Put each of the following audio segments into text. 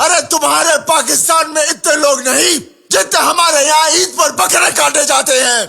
अरे तुम्हारे पाकिस्तान में इतने लोग नहीं जितने हमारे यहाँ ईद पर बकरे काटे जाते हैं।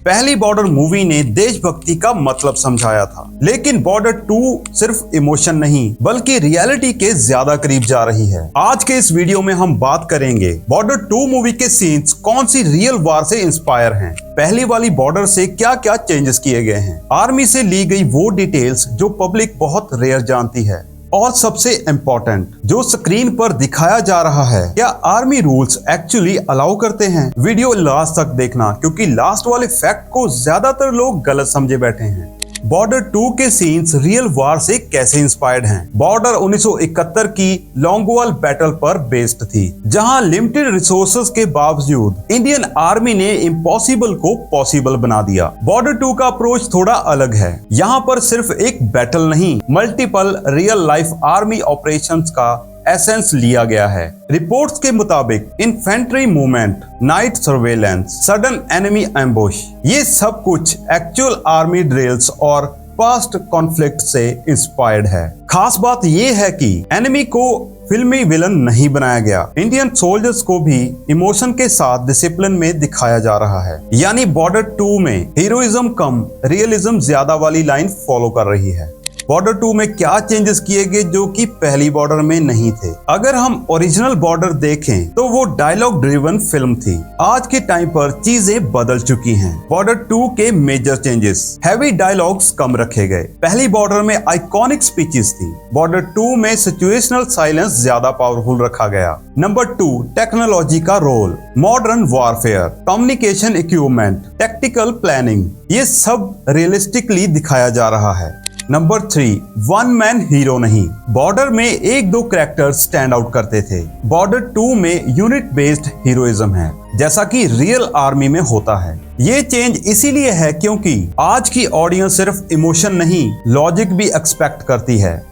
पहली बॉर्डर मूवी ने देशभक्ति का मतलब समझाया था, लेकिन बॉर्डर 2 सिर्फ इमोशन नहीं बल्कि रियलिटी के ज्यादा करीब जा रही है। आज के इस वीडियो में हम बात करेंगे बॉर्डर 2 मूवी के सीन्स कौन सी रियल वार से इंस्पायर हैं, पहली वाली बॉर्डर से क्या क्या चेंजेस किए गए हैं, आर्मी से ली गई वो डिटेल्स जो पब्लिक बहुत रेयर जानती है, और सबसे इम्पोर्टेंट जो स्क्रीन पर दिखाया जा रहा है क्या आर्मी रूल्स एक्चुअली अलाउ करते हैं। वीडियो लास्ट तक देखना क्योंकि लास्ट वाले फैक्ट को ज्यादातर लोग गलत समझे बैठे हैं। बॉर्डर 2 के सीन्स रियल वार से कैसे इंस्पायर्ड हैं? बॉर्डर 1971 की लॉन्गवाल बैटल पर बेस्ड थी, जहां लिमिटेड रिसोर्सेज के बावजूद इंडियन आर्मी ने इम्पॉसिबल को पॉसिबल बना दिया। बॉर्डर 2 का अप्रोच थोड़ा अलग है। यहाँ पर सिर्फ एक बैटल नहीं, multiple real life army operations का एसेंस लिया गया है। रिपोर्ट्स के मुताबिक infantry movement, night surveillance, sudden enemy ambush, ये सब कुछ एक्चुअल आर्मी ड्रिल्स और पास्ट कॉन्फ्लिक्ट से इंस्पायर्ड है। खास बात ये है कि एनिमी को फिल्मी विलन नहीं बनाया गया, इंडियन सोल्जर्स को भी इमोशन के साथ डिसिप्लिन में दिखाया जा रहा है। यानी बॉर्डर 2 में हीरोइज्म कम रियलिज्म ज्यादा वाली लाइन फॉलो कर रही है। बॉर्डर 2 में क्या चेंजेस किए गए जो कि पहली बॉर्डर में नहीं थे? अगर हम ओरिजिनल बॉर्डर देखें तो वो डायलॉग ड्रिवन फिल्म थी। आज के टाइम पर चीजें बदल चुकी हैं। बॉर्डर 2 के मेजर चेंजेस, हैवी डायलॉग्स कम रखे गए। पहली बॉर्डर में आइकॉनिक स्पीचेस थी, बॉर्डर 2 में सिचुएशनल साइलेंस ज्यादा पावरफुल रखा गया। नंबर 2, टेक्नोलॉजी का role, modern warfare, communication equipment, tactical planning, ये सब रियलिस्टिकली दिखाया जा रहा है। नंबर 3, वन मैन हीरो नहीं, बॉर्डर में एक दो कैरेक्टर स्टैंड आउट करते थे। बॉर्डर 2 में यूनिट बेस्ड हीरोइज्म है, जैसा कि रियल आर्मी में होता है। ये चेंज इसीलिए है क्योंकि आज की ऑडियंस सिर्फ इमोशन नहीं, लॉजिक भी एक्सपेक्ट करती है।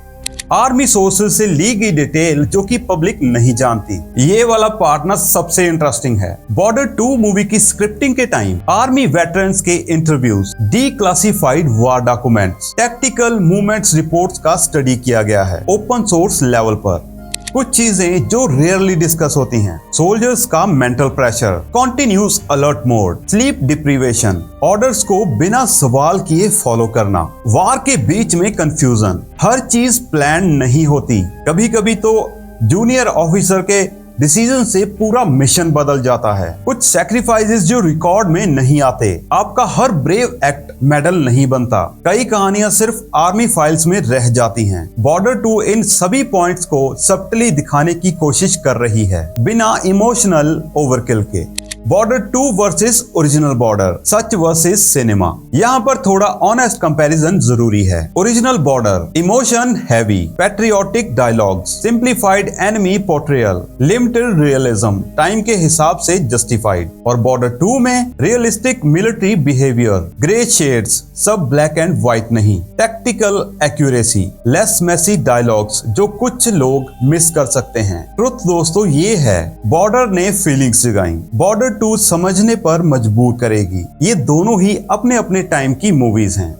आर्मी सोर्सेज से ली गई डिटेल जो कि पब्लिक नहीं जानती, ये वाला पार्ट ना सबसे इंटरेस्टिंग है। बॉर्डर 2 मूवी की स्क्रिप्टिंग के टाइम आर्मी वेटरन्स के इंटरव्यूज, डीक्लासिफाइड वार डॉक्यूमेंट्स, टैक्टिकल मूवमेंट्स रिपोर्ट्स का स्टडी किया गया है ओपन सोर्स लेवल पर। कुछ चीजें जो रेयरली डिस्कस होती हैं, सोल्जर्स का mental pressure, continuous alert mode, sleep deprivation, orders को बिना सवाल किए फॉलो करना, वार के बीच में कंफ्यूजन, हर चीज प्लान नहीं होती। कभी कभी तो जूनियर ऑफिसर के डिसीजन से पूरा मिशन बदल जाता है। कुछ सैक्रिफाइसेस जो रिकॉर्ड में नहीं आते, आपका हर ब्रेव एक्ट मेडल नहीं बनता, कई कहानियां सिर्फ आर्मी फाइल्स में रह जाती हैं। बॉर्डर 2 इन सभी पॉइंट्स को सब्टली दिखाने की कोशिश कर रही है, बिना इमोशनल ओवरकिल के। बॉर्डर 2 वर्सेस ओरिजिनल बॉर्डर, सच वर्सेस सिनेमा, यहाँ पर थोड़ा ऑनेस्ट कंपैरिजन जरूरी है। Original Border emotion heavy, patriotic dialogues, simplified enemy portrayal, limited realism, time के हिसाब से जस्टिफाइड। और बॉर्डर 2 में realistic military behaviour, grey shades, सब ब्लैक एंड व्हाइट नहीं, tactical accuracy, less messy dialogues जो कुछ लोग मिस कर सकते हैं। ट्रुथ दोस्तों ये है, बॉर्डर ने फीलिंग्स जगाई, बॉर्डर 2 समझने पर मजबूर करेगी। ये दोनों ही अपने अपने टाइम की मूवीज हैं।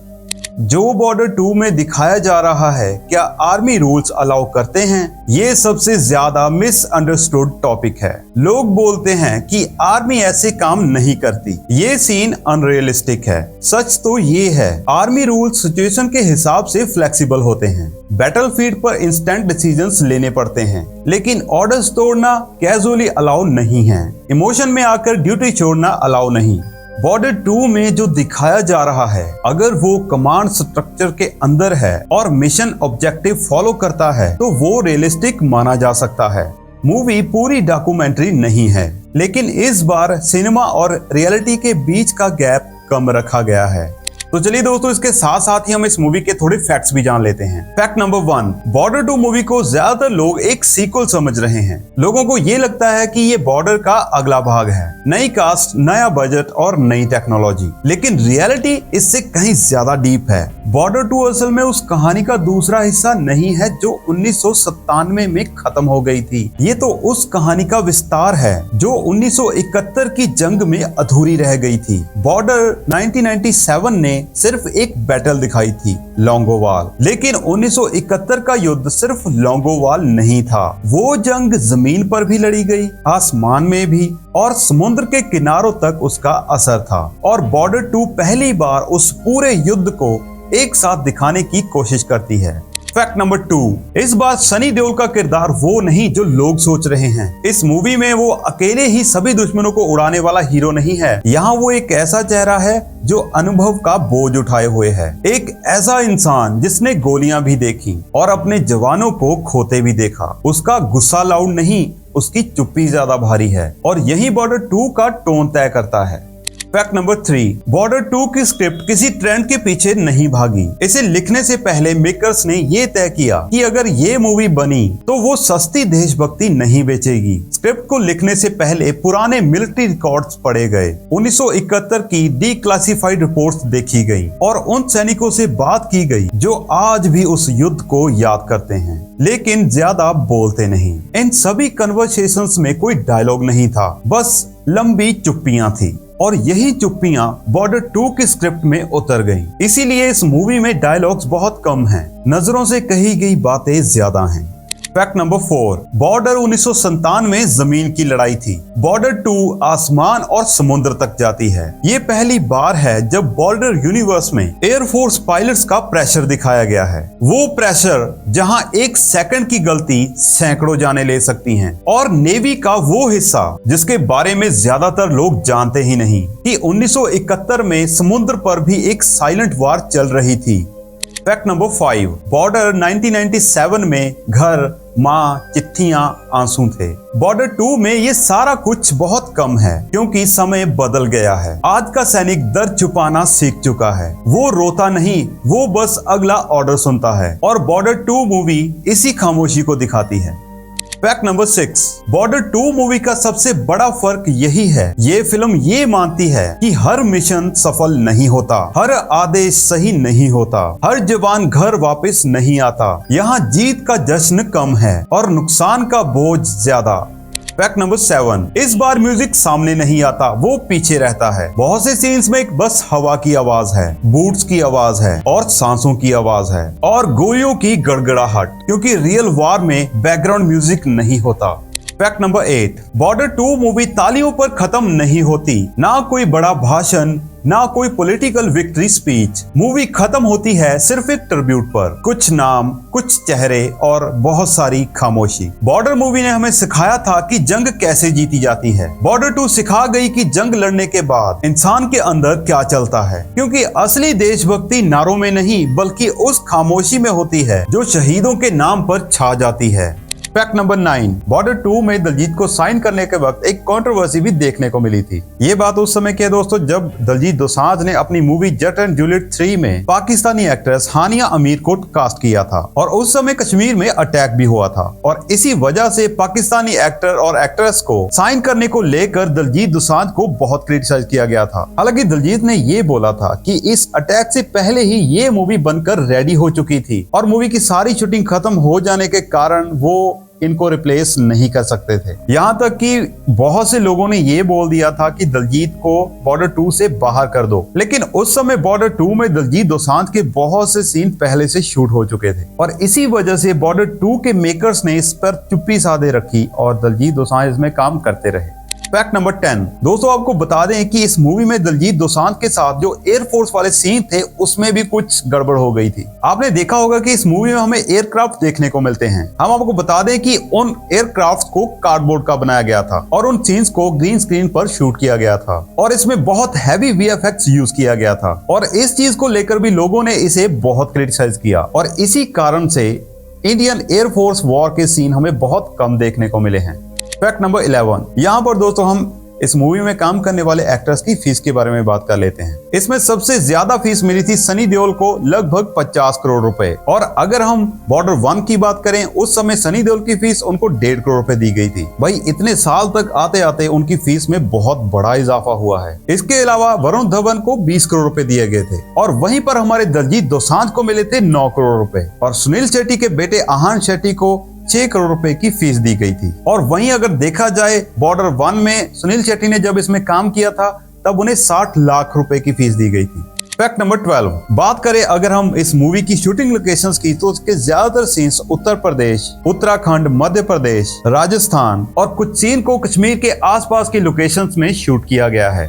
जो बॉर्डर 2 में दिखाया जा रहा है, क्या आर्मी रूल्स अलाउ करते हैं? ये सबसे ज्यादा मिसअंडरस्टूड टॉपिक है। लोग बोलते हैं कि आर्मी ऐसे काम नहीं करती, ये सीन अनरियलिस्टिक है। सच तो ये है, आर्मी रूल्स सिचुएशन के हिसाब से फ्लेक्सिबल होते हैं। बैटलफील्ड पर इंस्टेंट डिसीजंस लेने पड़ते हैं, लेकिन ऑर्डर्स तोड़ना कैजुअली अलाउ नहीं है। इमोशन में आकर ड्यूटी छोड़ना अलाउ नहीं। बॉर्डर 2 में जो दिखाया जा रहा है, अगर वो कमांड स्ट्रक्चर के अंदर है और मिशन ऑब्जेक्टिव फॉलो करता है तो वो रियलिस्टिक माना जा सकता है। मूवी पूरी डॉक्यूमेंट्री नहीं है, लेकिन इस बार सिनेमा और रियलिटी के बीच का गैप कम रखा गया है। तो चलिए दोस्तों, इसके साथ साथ ही हम इस मूवी के थोड़े फैक्ट्स भी जान लेते हैं। फैक्ट नंबर 1, बॉर्डर 2 मूवी को ज्यादातर लोग एक सीक्वल समझ रहे हैं। लोगों को ये लगता है कि ये बॉर्डर का अगला भाग है। नई कास्ट, नया बजट और नई टेक्नोलॉजी, लेकिन रियलिटी इससे कहीं ज्यादा डीप है। बॉर्डर 2 असल में उस कहानी का दूसरा हिस्सा नहीं है जो 1997 में खत्म हो गई थी। ये तो उस कहानी का विस्तार है जो 1971 की जंग में अधूरी रह गई थी। बॉर्डर 1997 ने सिर्फ एक बैटल दिखाई थी, लोंगोवाल, लेकिन 1971 का युद्ध सिर्फ लोंगोवाल नहीं था। वो जंग जमीन पर भी लड़ी गई, आसमान में भी, और समुद्र के किनारों तक उसका असर था। और बॉर्डर 2 पहली बार उस पूरे युद्ध को एक साथ दिखाने की कोशिश करती है। फैक्ट नंबर 2, इस बार सनी देओल का किरदार वो नहीं जो लोग सोच रहे हैं। इस मूवी में वो अकेले ही सभी दुश्मनों को उड़ाने वाला हीरो नहीं है। यहाँ वो एक ऐसा चेहरा है जो अनुभव का बोझ उठाए हुए है, एक ऐसा इंसान जिसने गोलियां भी देखी और अपने जवानों को खोते भी देखा। उसका गुस्सा लाउड नहीं, उसकी चुप्पी ज्यादा भारी है, और यही बॉर्डर 2 का टोन तय करता है। फैक्ट नंबर 3, बॉर्डर 2 की स्क्रिप्ट किसी ट्रेंड के पीछे नहीं भागी। इसे लिखने से पहले मेकर्स ने ये तय किया कि अगर ये मूवी बनी तो वो सस्ती देशभक्ति नहीं बेचेगी। स्क्रिप्ट को लिखने से पहले पुराने मिलिट्री रिकॉर्ड्स पढ़े गए, 1971 की डीक्लासिफाइड रिपोर्ट्स देखी गई और उन सैनिकों से बात की गई जो आज भी उस युद्ध को याद करते हैं लेकिन ज्यादा बोलते नहीं। इन सभी कन्वर्सेशंस में कोई डायलॉग नहीं था, बस लंबी चुप्पियां थी, और यही चुप्पियां बॉर्डर 2 की स्क्रिप्ट में उतर गईं। इसीलिए इस मूवी में डायलॉग्स बहुत कम हैं, नजरों से कही गई बातें ज्यादा हैं। फैक्ट नंबर 4, बॉर्डर 1997 में जमीन की लड़ाई थी। बॉर्डर 2 आसमान और समुद्र तक जाती है। ये पहली बार है जब बॉर्डर यूनिवर्स में एयरफोर्स पायलट्स का प्रेशर दिखाया गया है। वो प्रेशर जहां एक सेकंड की गलती सैकड़ों जाने ले सकती हैं, और नेवी का वो हिस्सा जिसके बारे में ज्यादातर लोग जानते ही नहीं कि 1971 में समुद्र पर भी एक साइलेंट वॉर चल रही थी। फैक्ट नंबर 5, बॉर्डर 1997 में घर, माँ, चिट्ठियां, आंसू थे। बॉर्डर 2 में ये सारा कुछ बहुत कम है क्योंकि समय बदल गया है। आज का सैनिक दर्द छुपाना सीख चुका है। वो रोता नहीं, वो बस अगला ऑर्डर सुनता है, और बॉर्डर 2 मूवी इसी खामोशी को दिखाती है। फैक्ट नंबर 6, बॉर्डर 2 मूवी का सबसे बड़ा फर्क यही है, ये फिल्म ये मानती है कि हर मिशन सफल नहीं होता, हर आदेश सही नहीं होता, हर जवान घर वापस नहीं आता। यहाँ जीत का जश्न कम है और नुकसान का बोझ ज्यादा। फैक्ट नंबर 7, इस बार म्यूजिक सामने नहीं आता, वो पीछे रहता है। बहुत से सीन्स में एक बस हवा की आवाज है, बूट्स की आवाज है और सांसों की आवाज है और गोलियों की गड़गड़ाहट, क्योंकि रियल वॉर में बैकग्राउंड म्यूजिक नहीं होता। फैक्ट नंबर 8, बॉर्डर 2 मूवी तालियों पर खत्म नहीं होती, ना कोई बड़ा भाषण, ना कोई पॉलिटिकल विक्ट्री स्पीच। मूवी खत्म होती है सिर्फ एक ट्रिब्यूट पर, कुछ नाम, कुछ चेहरे और बहुत सारी खामोशी। बॉर्डर मूवी ने हमें सिखाया था कि जंग कैसे जीती जाती है। बॉर्डर 2 सिखा गई कि जंग लड़ने के बाद इंसान के अंदर क्या चलता है, क्योंकि असली देशभक्ति नारों में नहीं बल्कि उस खामोशी में होती है जो शहीदों के नाम पर छा जाती है। फैक्ट नंबर 9, बॉर्डर 2 में दलजीत को साइन करने के वक्त एक कंट्रोवर्सी भी देखने को मिली थी। ये बात उस समय की है दोस्तों जब दलजीत दोसांझ ने अपनी मूवी जट एंड जूलियट 3 में पाकिस्तानी एक्ट्रेस हानिया अमीर को कास्ट किया था, और उस समय कश्मीर में अटैक भी हुआ था, और इसी वजह से पाकिस्तानी एक्टर और एक्ट्रेस को साइन करने को लेकर दलजीत दोसांझ को बहुत क्रिटिसाइज किया गया था। हालांकि दलजीत ने ये बोला था कि इस अटैक से पहले ही ये मूवी बनकर रेडी हो चुकी थी और मूवी की सारी शूटिंग खत्म हो जाने के कारण वो इनको रिप्लेस नहीं कर सकते थे। यहाँ तक कि बहुत से लोगों ने ये बोल दिया था कि दलजीत को बॉर्डर 2 से बाहर कर दो, लेकिन उस समय बॉर्डर 2 में दलजीत दोसांझ के बहुत से सीन पहले से शूट हो चुके थे, और इसी वजह से बॉर्डर 2 के मेकर्स ने इस पर चुप्पी साधे रखी और दलजीत दोसांझ इसमें काम करते रहे। फैक्ट नंबर 10, दोस्तों आपको बता दें कि इस मूवी में दलजीत दोसांझ के साथ जो एयरफोर्स वाले सीन थे उसमें भी कुछ गड़बड़ हो गई थी। आपने देखा होगा कि इस मूवी में हमें एयरक्राफ्ट देखने को मिलते हैं। हम आपको बता दें कि उन एयरक्राफ्ट को कार्डबोर्ड का बनाया गया था और उन सीन्स को ग्रीन स्क्रीन पर शूट किया गया था, और इसमें बहुत हैवी वीएफएक्स यूज किया गया था, और इस चीज को लेकर भी लोगों ने इसे बहुत क्रिटिसाइज किया, और इसी कारण से इंडियन एयरफोर्स वॉर के सीन हमें बहुत कम देखने को मिले हैं। फैक्ट नंबर 11, यहाँ पर दोस्तों हम इस मूवी में काम करने वाले एक्टर्स की फीस के बारे में बात कर लेते हैं। इसमें सबसे ज्यादा फीस मिली थी सनी देओल को, लगभग 50 करोड़ रुपए। और अगर हम बॉर्डर 1 की बात करें, उस समय सनी देओल की फीस उनको 1.5 करोड़ रुपए दी गई थी। भाई इतने साल तक आते आते उनकी फीस में बहुत बड़ा इजाफा हुआ है। इसके अलावा वरुण धवन को 20 करोड़ रुपए दिए गए थे और वहीं पर हमारे दलजीत दोसांझ को मिले थे 9 करोड़ रुपए और सुनील शेट्टी के बेटे आहान शेट्टी को 6 करोड़ रुपए की फीस दी गई थी। और वहीं अगर देखा जाए बॉर्डर 1 में सुनील शेट्टी ने जब इसमें काम किया था तब उन्हें 60 लाख रुपए की फीस दी गई थी। फैक्ट नंबर 12, बात करें अगर हम इस मूवी की शूटिंग लोकेशंस की तो उसके ज्यादातर सीन्स उत्तर प्रदेश, उत्तराखंड, मध्य प्रदेश, राजस्थान और कुछ सीन को कश्मीर के आसपास के लोकेशंस में शूट किया गया है।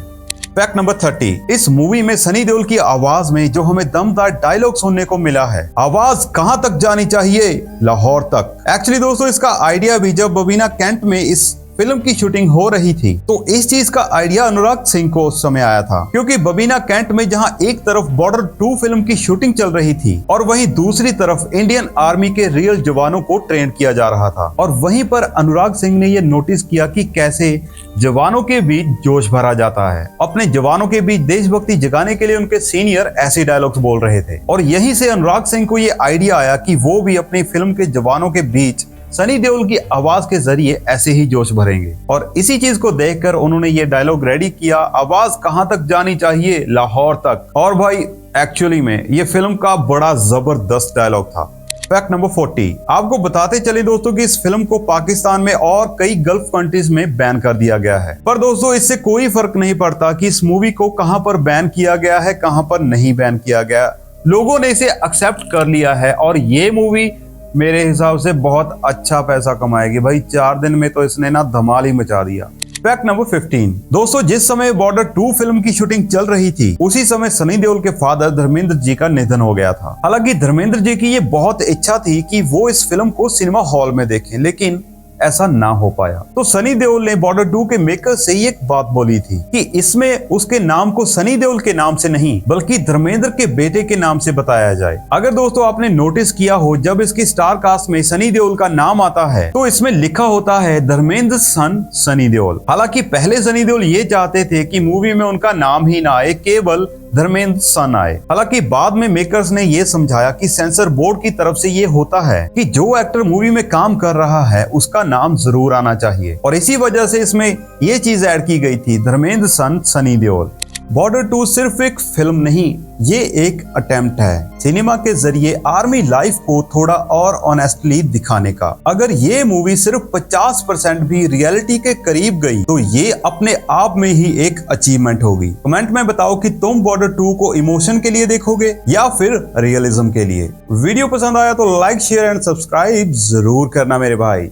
फैक्ट नंबर 30, इस मूवी में सनी देओल की आवाज में जो हमें दमदार डायलॉग सुनने को मिला है, आवाज कहां तक जानी चाहिए, लाहौर तक। एक्चुअली दोस्तों इसका आइडिया भी जब बबीना कैंट में इस फिल्म की शूटिंग हो रही थी तो इस चीज का आइडिया अनुराग सिंह को उस समय आया था, क्योंकि बबीना कैंट में जहां एक तरफ बॉर्डर 2 फिल्म की शूटिंग चल रही थी और वहीं दूसरी तरफ इंडियन आर्मी के रियल जवानों को ट्रेन किया जा रहा था। और वहीं पर अनुराग सिंह ने यह नोटिस किया कि कैसे जवानों के बीच जोश भरा जाता है। अपने जवानों के बीच देशभक्ति जगाने के लिए उनके सीनियर ऐसे डायलॉग्स बोल रहे थे और यहीं से अनुराग सिंह को यह आइडिया आया कि वो भी अपनी फिल्म के जवानों के बीच सनी देओल की आवाज के जरिए ऐसे ही जोश भरेंगे। और इसी चीज को देखकर उन्होंने ये डायलॉग रेडी किया, आवाज कहां तक जानी चाहिए, लाहौर तक। और भाई एक्चुअली में ये फिल्म का बड़ा जबरदस्त डायलॉग था। फैक्ट नंबर 40, आपको बताते चले दोस्तों कि इस फिल्म को पाकिस्तान में और कई गल्फ कंट्रीज में बैन कर दिया गया है। पर दोस्तों इससे कोई फर्क नहीं पड़ता कि इस मूवी को कहां पर बैन किया गया है, कहां पर नहीं बैन किया गया। लोगों ने इसे एक्सेप्ट कर लिया है और ये मूवी मेरे हिसाब से बहुत अच्छा पैसा कमाएगी। भाई 4 दिन में तो इसने ना धमाल ही मचा दिया। फैक्ट नंबर 15, दोस्तों जिस समय बॉर्डर 2 फिल्म की शूटिंग चल रही थी उसी समय सनी देओल के फादर धर्मेंद्र जी का निधन हो गया था। हालांकि धर्मेंद्र जी की ये बहुत इच्छा थी कि वो इस फिल्म को सिनेमा हॉल में देखें, लेकिन ऐसा ना हो पाया। तो सनी देओल ने बॉर्डर 2 के मेकर से ही एक बात बोली थी कि इसमें उसके नाम को सनी देओल के नाम से नहीं बल्कि धर्मेंद्र के बेटे के नाम से बताया जाए। अगर दोस्तों आपने नोटिस किया हो, जब इसकी स्टार कास्ट में सनी देओल का नाम आता है तो इसमें लिखा होता है धर्मेंद्र सन सनी देओल। हालांकि पहले सनी देओल ये चाहते थे कि मूवी में उनका नाम ही ना आए, केवल धर्मेंद्र सन आए। हालांकि बाद में मेकर्स ने यह समझाया कि सेंसर बोर्ड की तरफ से ये होता है कि जो एक्टर मूवी में काम कर रहा है उसका नाम जरूर आना चाहिए और इसी वजह से इसमें ये चीज ऐड की गई थी, धर्मेंद्र सन सनी देओल। बॉर्डर 2 सिर्फ एक फिल्म नहीं, ये एक अटेम्प्ट है सिनेमा के जरिए आर्मी लाइफ को थोड़ा और ऑनेस्टली दिखाने का। अगर ये मूवी सिर्फ 50% भी रियलिटी के करीब गई तो ये अपने आप में ही एक अचीवमेंट होगी। कमेंट में बताओ कि तुम बॉर्डर 2 को इमोशन के लिए देखोगे या फिर रियलिज्म के लिए। वीडियो पसंद आया तो लाइक, शेयर एंड सब्सक्राइब जरूर करना मेरे भाई।